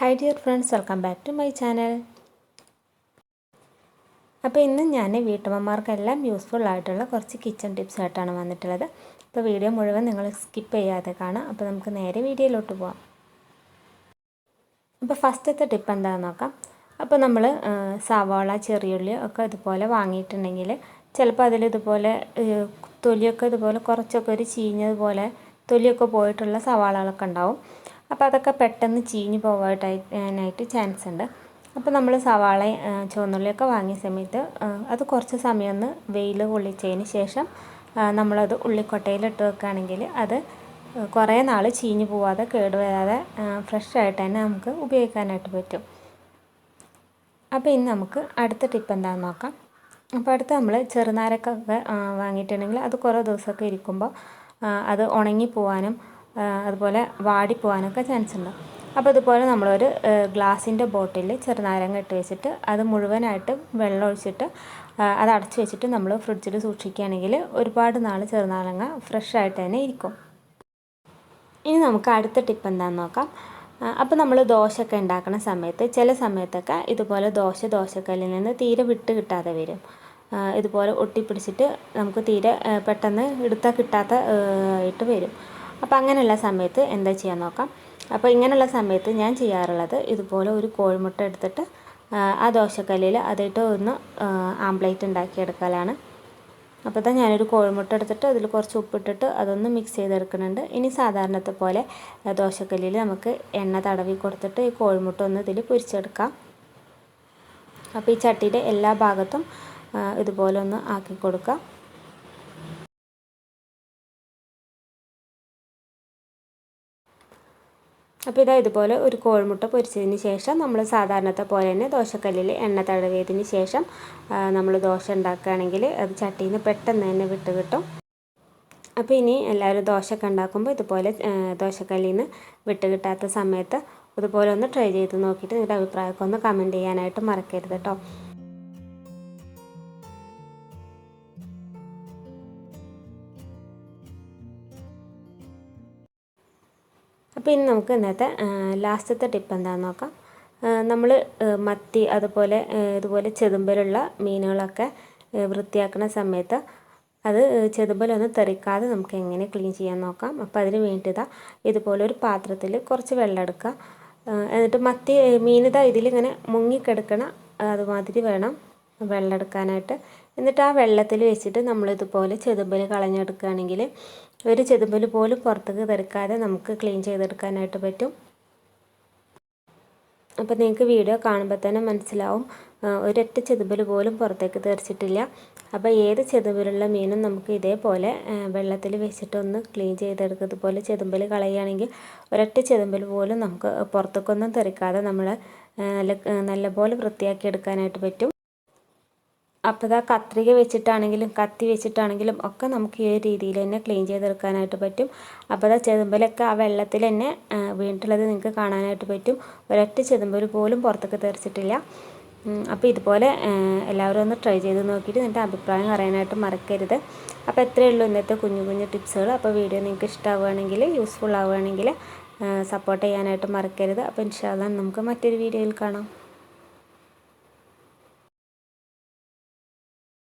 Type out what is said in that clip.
Hi dear friends, welcome back to my channel. അപ്പോൾ ഇന്ന് ഞാൻ വീട്ടമ്മമാർക്കെല്ലാം യൂസ്ഫുൾ ആയിട്ടുള്ള കുറച്ച് കിച്ചൺ ടിപ്സ് ആയിട്ടാണ് വന്നിട്ടുള്ളത്. അപ്പോൾ വീഡിയോ മുഴുവൻ നിങ്ങൾ സ്കിപ്പ് ചെയ്യാതെ കാണാം. അപ്പോൾ നമുക്ക് നേരെ വീഡിയോയിലോട്ട് പോകാം. അപ്പോൾ ഫസ്റ്റത്തെ ടിപ്പ് എന്താണെന്ന് നോക്കാം. അപ്പോൾ നമ്മൾ സവാള, ചെറിയുള്ളി ഒക്കെ ഇതുപോലെ വാങ്ങിയിട്ടുണ്ടെങ്കിൽ ചിലപ്പോൾ അതിലിതുപോലെ തൊലിയൊക്കെ ഇതുപോലെ കുറച്ചൊക്കെ ഒരു ചീഞ്ഞതുപോലെ തൊലിയൊക്കെ പോയിട്ടുള്ള സവാളകളൊക്കെ ഉണ്ടാവും. അപ്പോൾ അതൊക്കെ പെട്ടെന്ന് ചീഞ്ഞ് പോകാനായിട്ട് ചാൻസ് ഉണ്ട്. അപ്പോൾ നമ്മൾ സവാള, ചുവന്നുള്ളിയൊക്കെ വാങ്ങിയ സമയത്ത് അത് കുറച്ച് സമയം ഒന്ന് വെയിൽ കൊള്ളിച്ചതിന് ശേഷം നമ്മളത് ഉള്ളിക്കൊട്ടയിലിട്ട് വെക്കുകയാണെങ്കിൽ അത് കുറേ നാൾ ചീഞ്ഞ് പോവാതെ കേടുവരാതെ ഫ്രഷ് ആയിട്ട് തന്നെ നമുക്ക് ഉപയോഗിക്കാനായിട്ട് പറ്റും. അപ്പോൾ ഇനി നമുക്ക് അടുത്ത ടിപ്പ് എന്താണെന്ന് നോക്കാം. അപ്പോൾ അടുത്ത് നമ്മൾ ചെറുനാരക്കൊക്കെ വാങ്ങിയിട്ടുണ്ടെങ്കിൽ അത് കുറേ ദിവസമൊക്കെ ഇരിക്കുമ്പോൾ അത് ഉണങ്ങിപ്പോവാനും അതുപോലെ വാടിപ്പോവാനൊക്കെ ചാൻസ് ഉണ്ട്. അപ്പോൾ ഇതുപോലെ നമ്മളൊരു ഗ്ലാസിൻ്റെ ബോട്ടിലിൽ ചെറുനാരങ്ങ ഇട്ട് വെച്ചിട്ട് അത് മുഴുവനായിട്ട് വെള്ളം ഒഴിച്ചിട്ട് അത് അടച്ച് വെച്ചിട്ട് നമ്മൾ ഫ്രിഡ്ജിൽ സൂക്ഷിക്കുകയാണെങ്കിൽ ഒരുപാട് നാൾ ചെറുനാരങ്ങ ഫ്രഷ് ആയിട്ട് തന്നെ ഇരിക്കും. ഇനി നമുക്ക് അടുത്ത ടിപ്പ് എന്താണെന്ന് നോക്കാം. അപ്പോൾ നമ്മൾ ദോശയൊക്കെ ഉണ്ടാക്കുന്ന സമയത്ത് ചില സമയത്തൊക്കെ ഇതുപോലെ ദോശക്കല്ലിൽ നിന്ന് തീരെ വിട്ട് കിട്ടാതെ വരും. ഇതുപോലെ ഒട്ടിപ്പിടിച്ചിട്ട് നമുക്ക് തീരെ പെട്ടെന്ന് എടുത്താൽ കിട്ടാത്ത ആയിട്ട് വരും. അപ്പോൾ അങ്ങനെയുള്ള സമയത്ത് എന്താ ചെയ്യാൻ നോക്കാം. അപ്പോൾ ഇങ്ങനെയുള്ള സമയത്ത് ഞാൻ ചെയ്യാറുള്ളത് ഇതുപോലെ ഒരു കോഴിമുട്ട എടുത്തിട്ട് ആ ദോശക്കല്ലിൽ അതിട്ട് ഒന്ന് ആംപ്ലേറ്റ് ഉണ്ടാക്കിയെടുക്കലാണ്. അപ്പോൾ ഇതാ ഞാനൊരു കോഴിമുട്ട എടുത്തിട്ട് അതിൽ കുറച്ച് ഉപ്പിട്ടിട്ട് അതൊന്ന് മിക്സ് ചെയ്തെടുക്കുന്നുണ്ട്. ഇനി സാധാരണത്തെ പോലെ ദോശക്കല്ലിൽ നമുക്ക് എണ്ണ തടവി കൊടുത്തിട്ട് ഈ കോഴിമുട്ട ഒന്ന് ഇതിൽ പൊരിച്ചെടുക്കാം. അപ്പോൾ ഈ ചട്ടിയുടെ എല്ലാ ഭാഗത്തും ഇതുപോലെ ഒന്ന് ആക്കി കൊടുക്കുക. അപ്പോൾ ഇതുപോലെ ഒരു കോഴിമുട്ട പൊരിച്ചതിന് ശേഷം നമ്മൾ സാധാരണത്തെ പോലെ തന്നെ ദോശക്കല്ലിൽ എണ്ണ തടവിയതിന് ശേഷം നമ്മൾ ദോശ ഉണ്ടാക്കുകയാണെങ്കിൽ അത് ചട്ടിയിൽ നിന്ന് പെട്ടെന്ന് തന്നെ വിട്ട് കിട്ടും. അപ്പോൾ ഇനി എല്ലാവരും ദോശയൊക്കെ ഉണ്ടാക്കുമ്പോൾ ഇതുപോലെ ദോശക്കല്ലിൽ നിന്ന് വിട്ട് കിട്ടാത്ത സമയത്ത് ഇതുപോലെ ഒന്ന് ട്രൈ ചെയ്ത് നോക്കിയിട്ട് നിങ്ങളുടെ അഭിപ്രായമൊക്കെ ഒന്ന് കമൻറ്റ് ചെയ്യാനായിട്ട് മറക്കരുത് കേട്ടോ. അപ്പോൾ ഇനി നമുക്ക് ഇന്നത്തെ ലാസ്റ്റത്തെ ടിപ്പ് എന്താണെന്ന് നോക്കാം. നമ്മൾ മത്തി അതുപോലെ ഇതുപോലെ ചെതുമ്പലുള്ള മീനുകളൊക്കെ വൃത്തിയാക്കുന്ന സമയത്ത് അത് ചെതുമ്പലൊന്നും തെറിക്കാതെ നമുക്ക് എങ്ങനെ ക്ലീൻ ചെയ്യാൻ നോക്കാം. അപ്പോൾ അതിന് വേണ്ടിയതാ ഇതുപോലെ ഒരു പാത്രത്തിൽ കുറച്ച് വെള്ളം എടുക്കുക. എന്നിട്ട് മീനിതാ ഇതിലിങ്ങനെ മുങ്ങിക്കിടക്കണ അതുമാതിരി വേണം വെള്ളം എടുക്കാനായിട്ട്. എന്നിട്ട് ആ വെള്ളത്തിൽ വെച്ചിട്ട് നമ്മളിതുപോലെ ചെതുമ്പൽ കളഞ്ഞെടുക്കുകയാണെങ്കിൽ ഒരു ചെതുമ്പൽ പോലും പുറത്തേക്ക് തെറിക്കാതെ നമുക്ക് ക്ലീൻ ചെയ്തെടുക്കാനായിട്ട് പറ്റും. അപ്പോൾ നിങ്ങൾക്ക് വീഡിയോ കാണുമ്പോൾ തന്നെ മനസ്സിലാവും ഒരൊറ്റ ചെതുമ്പൽ പോലും പുറത്തേക്ക് തെറിച്ചിട്ടില്ല. അപ്പോൾ ഏത് ചെതുമ്പലുള്ള മീനും നമുക്ക് ഇതേപോലെ വെള്ളത്തിൽ വെച്ചിട്ടൊന്ന് ക്ലീൻ ചെയ്തെടുക്കുക. ഇതുപോലെ ചെതുമ്പൽ കളയുകയാണെങ്കിൽ ഒരൊറ്റ ചെതുമ്പൽ പോലും നമുക്ക് പുറത്തേക്കൊന്നും തെറിക്കാതെ നമ്മൾ നല്ലപോലെ വൃത്തിയാക്കി എടുക്കാനായിട്ട് പറ്റും. അപ്പോൾ ഇതാ കത്രിക വെച്ചിട്ടാണെങ്കിലും കത്തി വെച്ചിട്ടാണെങ്കിലും ഒക്കെ നമുക്ക് ഈ ഒരു രീതിയിൽ തന്നെ ക്ലീൻ ചെയ്തെടുക്കാനായിട്ട് പറ്റും. അപ്പോൾ ഇതാ ചെതുമ്പലൊക്കെ ആ വെള്ളത്തിൽ തന്നെ വീണിട്ടുള്ളത് നിങ്ങൾക്ക് കാണാനായിട്ട് പറ്റും. ഒരൊറ്റ ചെതുമ്പൽ പോലും പുറത്തേക്ക് തെറിച്ചിട്ടില്ല. അപ്പോൾ ഇതുപോലെ എല്ലാവരും ഒന്ന് ട്രൈ ചെയ്ത് നോക്കിയിട്ട് എന്നിട്ട് അഭിപ്രായം പറയാനായിട്ട് മറക്കരുത്. അപ്പോൾ എത്രയേ ഉള്ളൂ ഇന്നത്തെ കുഞ്ഞു ടിപ്സുകൾ. അപ്പോൾ വീഡിയോ നിങ്ങൾക്ക് ഇഷ്ടമാവുകയാണെങ്കിൽ യൂസ്ഫുൾ ആവുകയാണെങ്കിൽ സപ്പോർട്ട് ചെയ്യാനായിട്ട് മറക്കരുത്. അപ്പോൾ ഇൻഷാ അല്ലാഹ് നമുക്ക് മറ്റൊരു വീഡിയോയിൽ കാണാം.